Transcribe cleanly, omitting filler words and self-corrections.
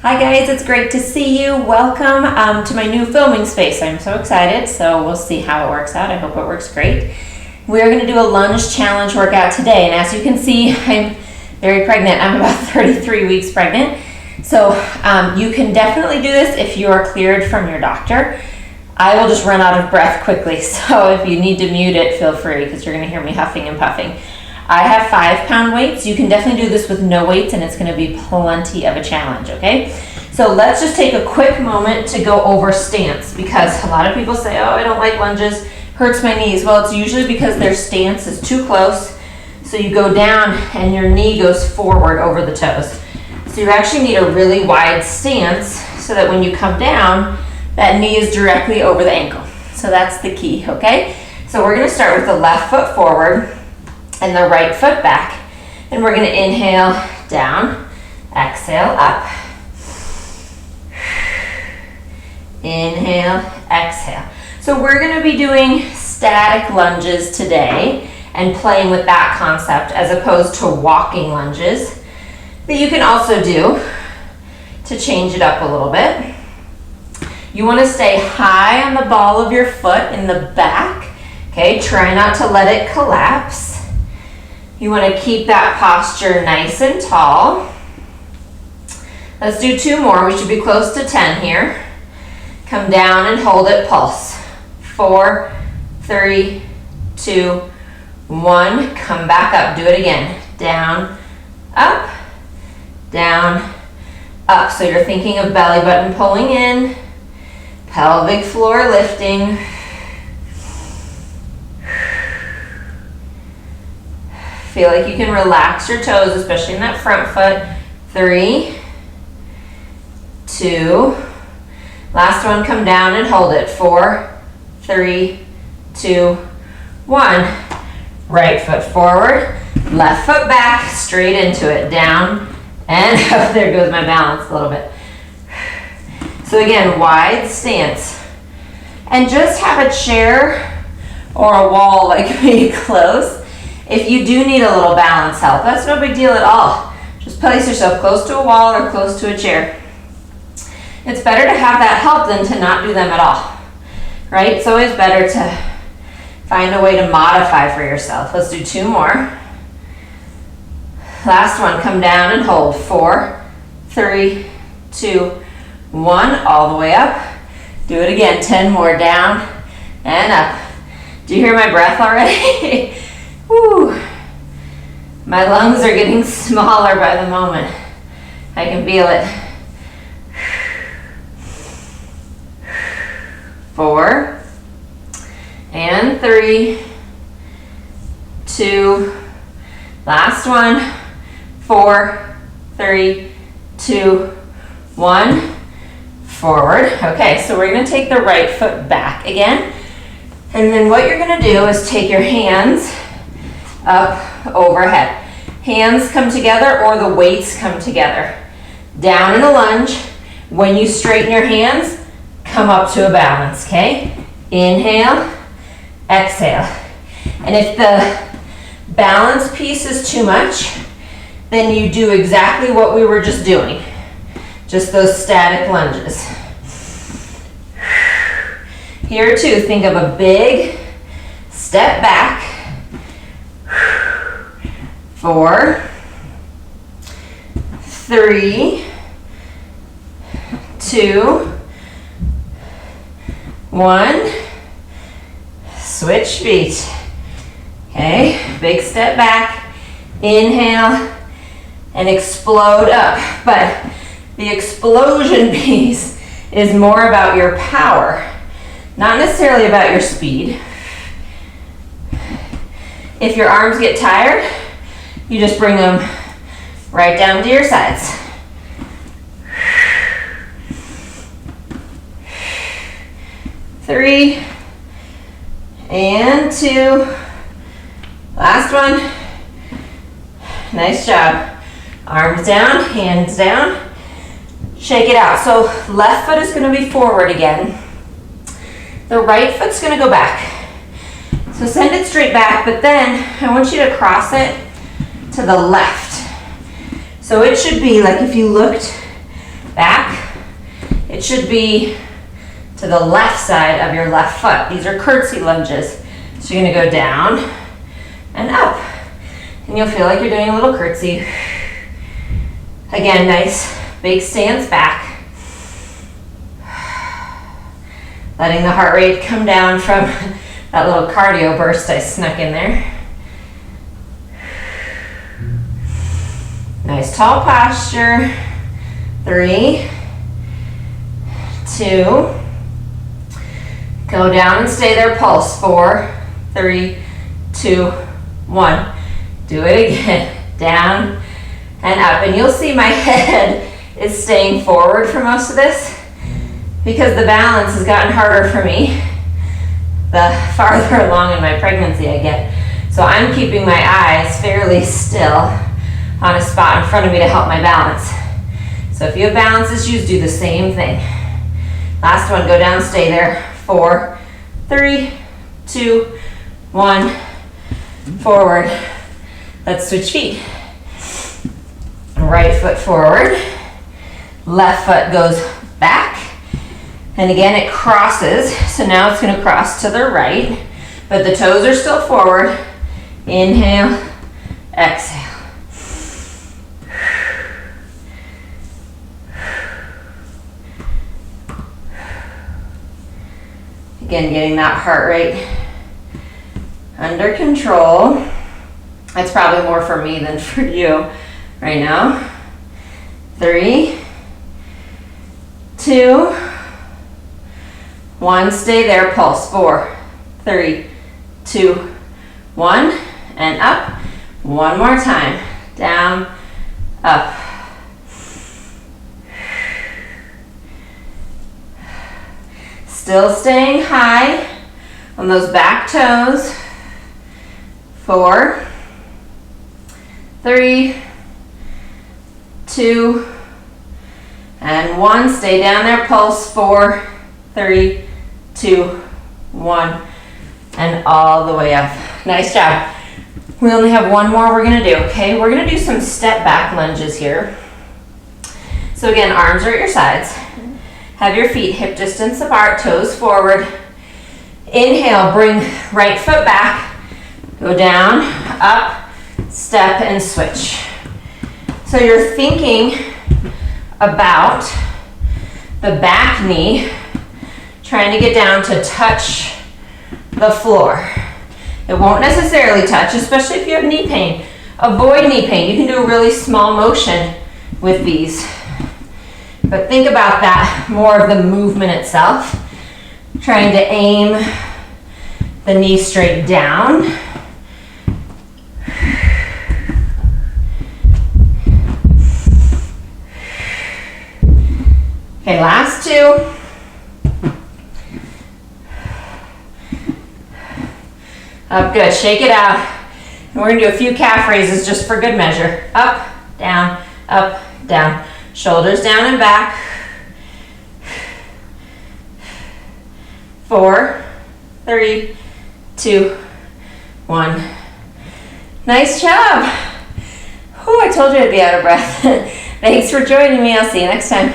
Hi guys, it's great to see you. Welcome to my new filming space. I'm so excited, so we'll see how it works out. I hope it works great. We're going to do a lunge challenge workout today, and as you can see, I'm very pregnant. I'm about 33 weeks pregnant. So you can definitely do this if you are cleared from your doctor. I will just run out of breath quickly, so if you need to mute it, feel free, because you're going to hear me huffing and puffing. I have 5-pound weights. You can definitely do this with no weights, and it's going to be plenty of a challenge, okay? So let's just take a quick moment to go over stance, because a lot of people say, oh, I don't like lunges, hurts my knees. Well, it's usually because their stance is too close, so you go down and your knee goes forward over the toes. So you actually need a really wide stance so that when you come down, that knee is directly over the ankle. So that's the key, okay? So we're going to start with the left foot forward and the right foot back. And we're going to inhale down, exhale up. Inhale, exhale. So we're going to be doing static lunges today and playing with that concept as opposed to walking lunges that you can also do to change it up a little bit. You want to stay high on the ball of your foot in the back. Okay, try not to let it collapse. You want to keep that posture nice and tall. Let's do 2 more. We should be close to 10 here. Come down and hold it, pulse. 4, 3, 2, 1. Come back up. Do it again. Down, up, down, up. So you're thinking of belly button pulling in, pelvic floor lifting. Feel like you can relax your toes, especially in that front foot. 3, 2, last one, come down and hold it. 4, 3, 2, 1. Right foot forward, left foot back, straight into it. Down and up. There goes my balance a little bit. So again, wide stance. And just have a chair or a wall like me close. If you do need a little balance help, that's no big deal at all. Just place yourself close to a wall or close to a chair. It's better to have that help than to not do them at all, right? It's always better to find a way to modify for yourself. Let's do 2 more. Last one, come down and hold. 4, 3, 2, 1, all the way up. Do it again, 10 more, down and up. Do you hear my breath already? Whew. My lungs are getting smaller by the moment. I can feel it. 4 and 3, 2, last one. 4, 3, 2, 1, forward. Okay, so we're going to take the right foot back again. And then what you're going to do is take your hands up overhead. Hands come together or the weights come together. Down in a lunge. When you straighten your hands, come up to a balance, okay? Inhale, exhale. And if the balance piece is too much, then you do exactly what we were just doing. Just those static lunges. Here too, think of a big step back. 4, 3, 2, 1. Switch feet. Okay, big step back. Inhale and explode up. But the explosion piece is more about your power, not necessarily about your speed. If your arms get tired, you just bring them right down to your sides. Three and 2. Last one. Nice job. Arms down, hands down. Shake it out. So left foot is going to be forward again. The right foot's going to go back. So send it straight back, but then I want you to cross it to the left. So it should be like if you looked back. It should be to the left side of your left foot. These are curtsy lunges. So you're gonna go down and up. And you'll feel like you're doing a little curtsy. Again, nice big stance back. Letting the heart rate come down from that little cardio burst I snuck in there. Nice tall posture. 3, 2, go down and stay there, pulse. 4, 3, 2, 1. Do it again, down and up. And you'll see my head is staying forward for most of this because the balance has gotten harder for me the farther along in my pregnancy I get. So I'm keeping my eyes fairly still on a spot in front of me to help my balance. So if you have balance issues, do the same thing. Last one, go down, stay there. 4, 3, 2, 1, forward. Let's switch feet. Right foot forward, left foot goes back, and again it crosses, so now it's going to cross to the right, but the toes are still forward. Inhale, exhale. Again, getting that heart rate under control. That's probably more for me than for you right now. 3, 2, 1. Stay there, pulse. 4, 3, 2, 1, and up. One more time. Down, up. Still staying high on those back toes. 4, 3, 2, and 1. Stay down there, pulse. 4, 3, 2, 1, and all the way up. Nice job. We only have one more we're gonna do, okay? We're gonna do some step back lunges here. So again, arms are at your sides. Have your feet hip distance apart, toes forward. Inhale, bring right foot back. Go down, up, step, and switch. So you're thinking about the back knee, trying to get down to touch the floor. It won't necessarily touch, especially if you have knee pain. Avoid knee pain. You can do a really small motion with these. But think about that, more of the movement itself. Trying to aim the knee straight down. Okay, last 2. Up, good, shake it out. And we're gonna do a few calf raises just for good measure. Up, down, shoulders down and back. 4, 3, 2, 1. Nice job. Whew, I told you I'd be out of breath. Thanks for joining me. I'll see you next time.